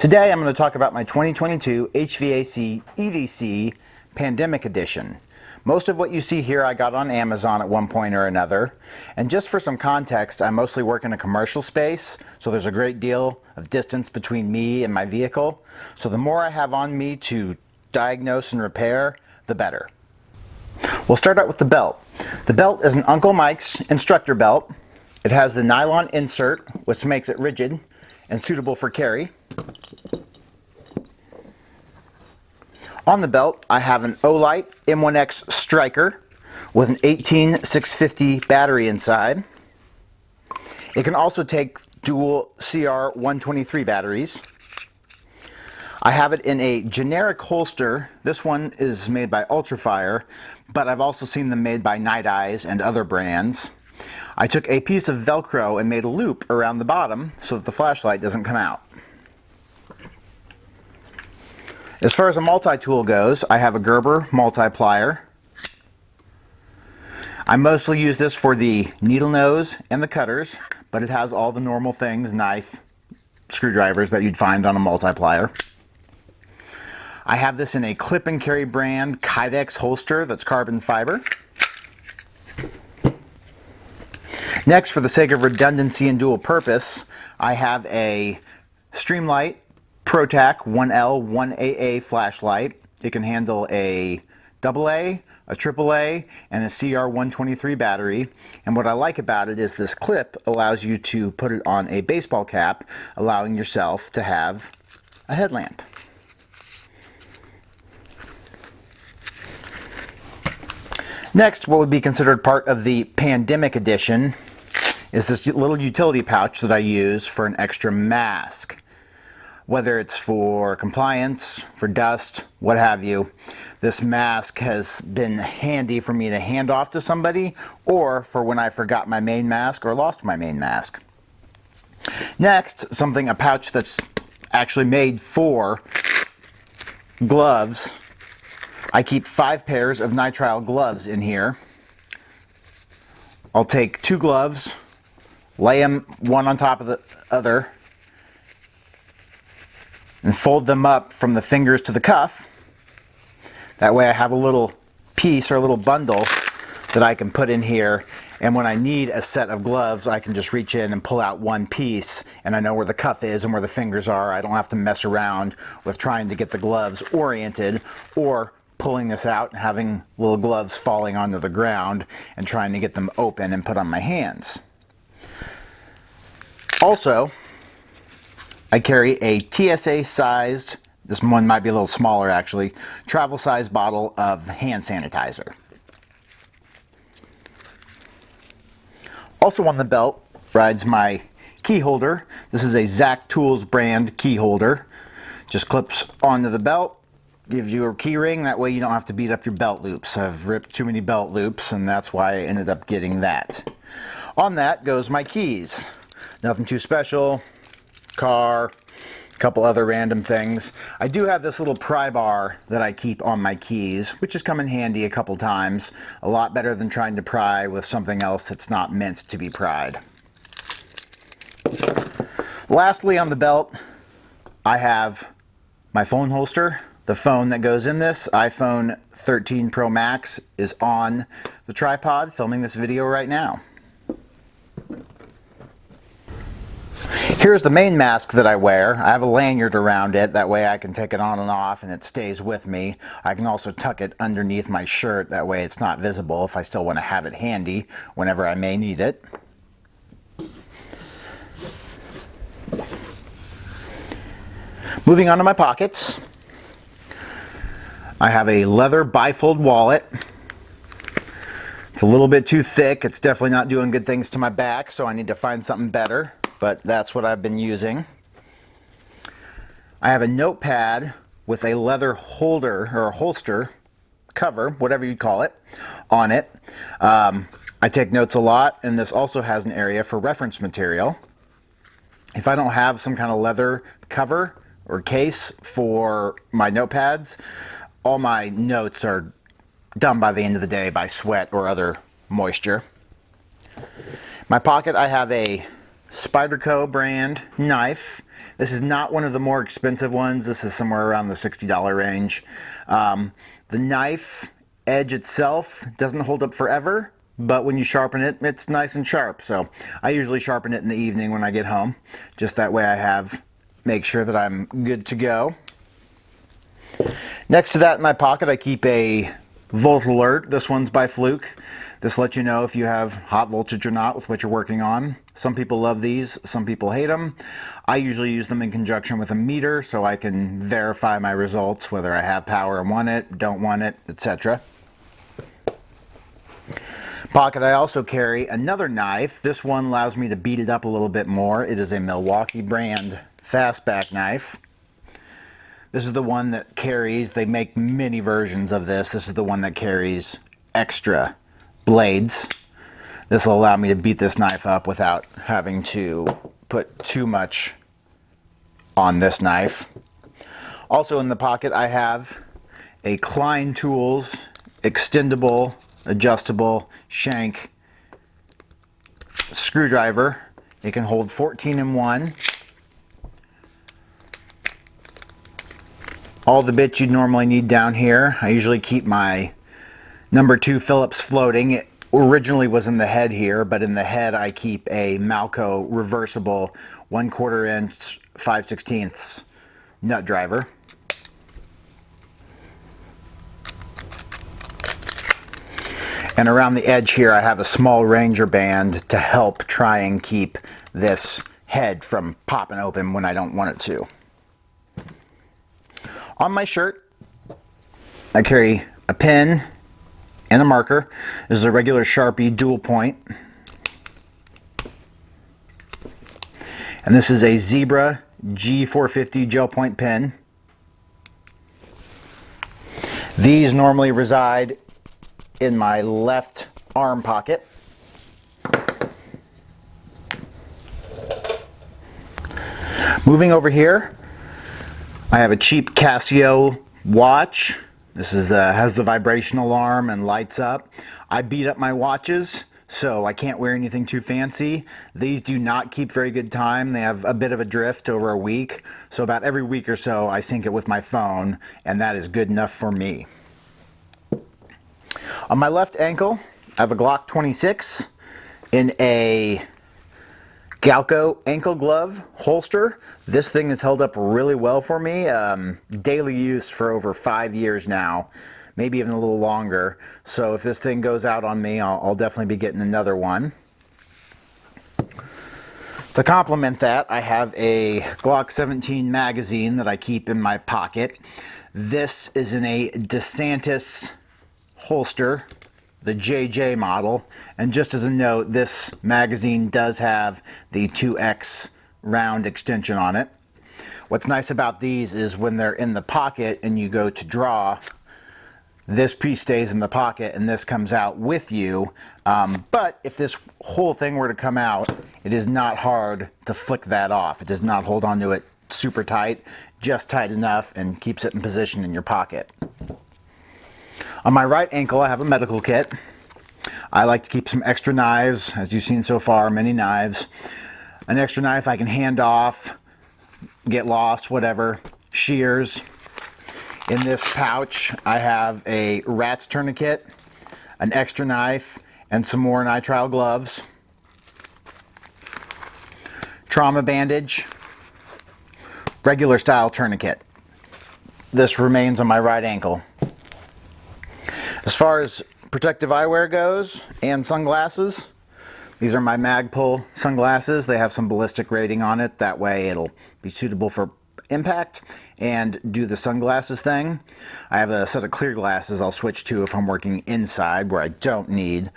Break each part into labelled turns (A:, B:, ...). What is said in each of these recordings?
A: Today I'm going to talk about my 2022 HVAC EDC Pandemic Edition. Most of what you see here I got on Amazon at one point or another. And just for some context, I mostly work in a commercial space, so there's a great deal of distance between me and my vehicle. So the more I have on me to diagnose and repair, the better. We'll start out with the belt. The belt is an Uncle Mike's instructor belt. It has the nylon insert, which makes it rigid and suitable for carry. On the belt, I have an Olight M1X Striker with an 18650 battery inside. It can also take dual CR123 batteries. I have it in a generic holster. This one is made by Ultrafire, but I've also seen them made by Night Eyes and other brands. I took a piece of Velcro and made a loop around the bottom so that the flashlight doesn't come out. As far as a multi-tool goes, I have a Gerber multiplier. I mostly use this for the needle nose and the cutters, but it has all the normal things, knife, screwdrivers that you'd find on a multiplier. I have this in a clip and carry brand Kydex holster that's carbon fiber. Next, for the sake of redundancy and dual purpose, I have a Streamlight ProTac 1L 1AA flashlight. It can handle a AA, a AAA, and a CR123 battery. And what I like about it is this clip allows you to put it on a baseball cap, allowing yourself to have a headlamp. Next, what would be considered part of the Pandemic Edition is this little utility pouch that I use for an extra mask. Whether it's for compliance, for dust, what have you, this mask has been handy for me to hand off to somebody or for when I forgot my main mask or lost my main mask. Next, a pouch that's actually made for gloves. I keep 5 pairs of nitrile gloves in here. I'll take 2 gloves, lay them one on top of the other, and fold them up from the fingers to the cuff. That way I have a little piece or a little bundle that I can put in here, and when I need a set of gloves I can just reach in and pull out one piece and I know where the cuff is and where the fingers are. I don't have to mess around with trying to get the gloves oriented or pulling this out and having little gloves falling onto the ground and trying to get them open and put on my hands. Also, I carry a TSA sized, this one might be a little smaller actually, travel size bottle of hand sanitizer. Also on the belt rides my key holder. This is a Zac Tools brand key holder. Just clips onto the belt, gives you a key ring, that way you don't have to beat up your belt loops. I've ripped too many belt loops and that's why I ended up getting that. On that goes my keys. Nothing too special. Car, a couple other random things. I do have this little pry bar that I keep on my keys, which has come in handy a couple times. A lot better than trying to pry with something else that's not meant to be pried. Lastly, on the belt, I have my phone holster. The phone that goes in this, iPhone 13 Pro Max, is on the tripod filming this video right now. Here's the main mask that I wear. I have a lanyard around it, that way I can take it on and off and it stays with me. I can also tuck it underneath my shirt, that way it's not visible if I still want to have it handy whenever I may need it. Moving on to my pockets. I have a leather bifold wallet. It's a little bit too thick. It's definitely not doing good things to my back, so I need to find something better. But that's what I've been using. I have a notepad with a leather holder or a holster cover, whatever you call it, on it. I take notes a lot, and this also has an area for reference material. If I don't have some kind of leather cover or case for my notepads, all my notes are done by the end of the day by sweat or other moisture. In my pocket I have a Spyderco brand knife. This is not one of the more expensive ones. This is somewhere around the $60 range. The knife edge itself doesn't hold up forever, but when you sharpen it, it's nice and sharp. So I usually sharpen it in the evening when I get home. Just that way make sure that I'm good to go. Next to that in my pocket, I keep a volt alert. This one's by Fluke. This lets you know if you have hot voltage or not with what you're working on. Some people love these, some people hate them. I usually use them in conjunction with a meter so I can verify my results, whether I have power and want it, don't want it, etc. Pocket, I also carry another knife. This one allows me to beat it up a little bit more. It is a Milwaukee brand fastback knife. This is the one that carries, they make many versions of this. This is the one that carries extra blades. This will allow me to beat this knife up without having to put too much on this knife. Also in the pocket, I have a Klein Tools extendable, adjustable shank screwdriver. It can hold 14 in one. All the bits you'd normally need down here. I usually keep my number 2 Phillips floating. It originally was in the head here, but in the head I keep a Malco reversible 1/4 inch 5/16 nut driver. And around the edge here I have a small Ranger band to help try and keep this head from popping open when I don't want it to. On my shirt, I carry a pen and a marker. This is a regular Sharpie dual point. And this is a Zebra G450 gel point pen. These normally reside in my left arm pocket. Moving over here, I have a cheap Casio watch. This is has the vibration alarm and lights up. I beat up my watches, so I can't wear anything too fancy. These do not keep very good time. They have a bit of a drift over a week. So about every week or so, I sync it with my phone, and that is good enough for me. On my left ankle, I have a Glock 26 in a Galco ankle glove holster. This thing has held up really well for me. Daily use for over 5 years now, maybe even a little longer. So if this thing goes out on me, I'll definitely be getting another one. To complement that, I have a Glock 17 magazine that I keep in my pocket. This is in a DeSantis holster, the JJ model. And just as a note, this magazine does have the 2X round extension on it. What's nice about these is when they're in the pocket and you go to draw, this piece stays in the pocket and this comes out with you. But if this whole thing were to come out, it is not hard to flick that off. It does not hold onto it super tight, just tight enough, and keeps it in position in your pocket. On my right ankle, I have a medical kit. I like to keep some extra knives, as you've seen so far, many knives. An extra knife I can hand off, get lost, whatever. Shears. In this pouch, I have a rat's tourniquet, an extra knife, and some more nitrile gloves. Trauma bandage. Regular style tourniquet. This remains on my right ankle. As far as protective eyewear goes and sunglasses, these are my Magpul sunglasses. They have some ballistic rating on it. That way it'll be suitable for impact and do the sunglasses thing. I have a set of clear glasses I'll switch to if I'm working inside where I don't need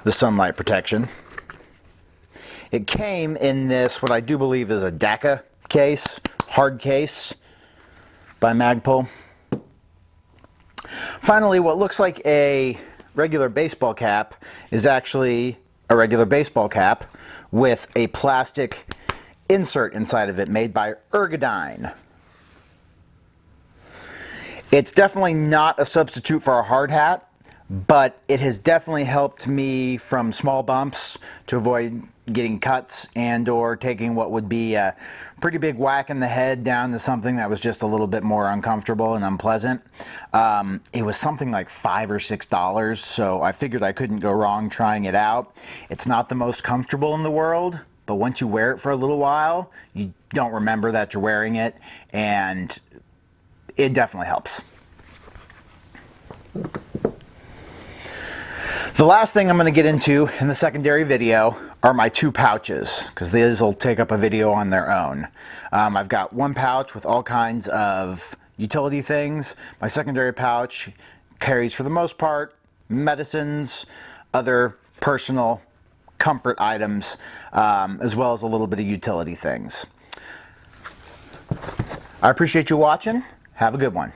A: the sunlight protection. It came in this, what I do believe is a DACA case, hard case by Magpul. Finally, what looks like a regular baseball cap is actually a regular baseball cap with a plastic insert inside of it made by Ergodyne. It's definitely not a substitute for a hard hat, but it has definitely helped me from small bumps to avoid getting cuts and or taking what would be a pretty big whack in the head down to something that was just a little bit more uncomfortable and unpleasant. It was something like $5 or $6, so I figured I couldn't go wrong trying it out. It's not the most comfortable in the world, but once you wear it for a little while, you don't remember that you're wearing it, and it definitely helps. The last thing I'm going to get into in the secondary video are my 2 pouches, because these will take up a video on their own. I've got one pouch with all kinds of utility things. My secondary pouch carries, for the most part, medicines, other personal comfort items, as well as a little bit of utility things. I appreciate you watching. Have a good one.